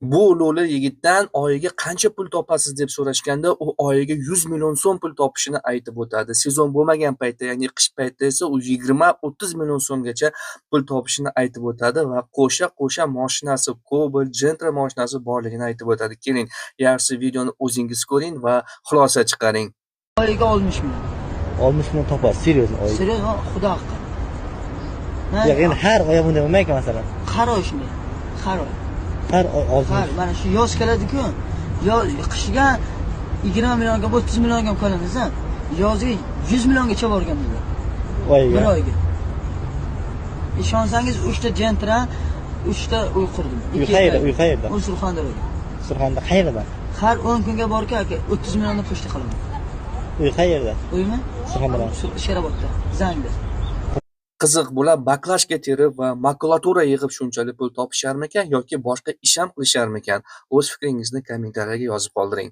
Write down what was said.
Bu lo'li yigitdan oyiga qancha pul topasiz deb so'rashganda, u oyiga 100 million so'm pul topishini aytib o'tadi. Sezon bo'lmagan paytda, ya'ni qish paytida esa u 20-30 million so'mgacha pul topishini aytib o'tadi va qo'sha mashinasi, Cobalt, Gentra mashinasi borligini aytib o'tadi. Keling, yaxshi videoni o'zingiz ko'ring va xulosa chiqaring. Oyiga 60 million. 60 million topasiz, seryozni oyiga. Seryozni xudo haqqi. Yo'q, endi har oy bunday bo'lmaydi masalan. Har oy shunday. Har oy. Har oy 60 Har, mana shu yoz keladi-ku. Qishga 20 millionga, 30 millionga ham qolamiz. Yoziga 100 milliongacha borgan bizlar. oyiga. Bir oyga. Ishonsangiz 3 ta Gentra, 3 ta uy qurdim. Uy qayerda? Uy qayerda? U Surxondaryoda. Surxonda qayerda? Har 10 kunga borka aka 30 millionni pochta qilaman. Uy qayerda? Uymi? Surxondaryo. Sherobodda, Zangda. Qiziq, bular baklashka terib va makulatura yig'ib shunchalik pul topisharmikan yoki boshqa ish ham qilisharmikan? O'z fikringizni kommentariyaga yozib qoldiring.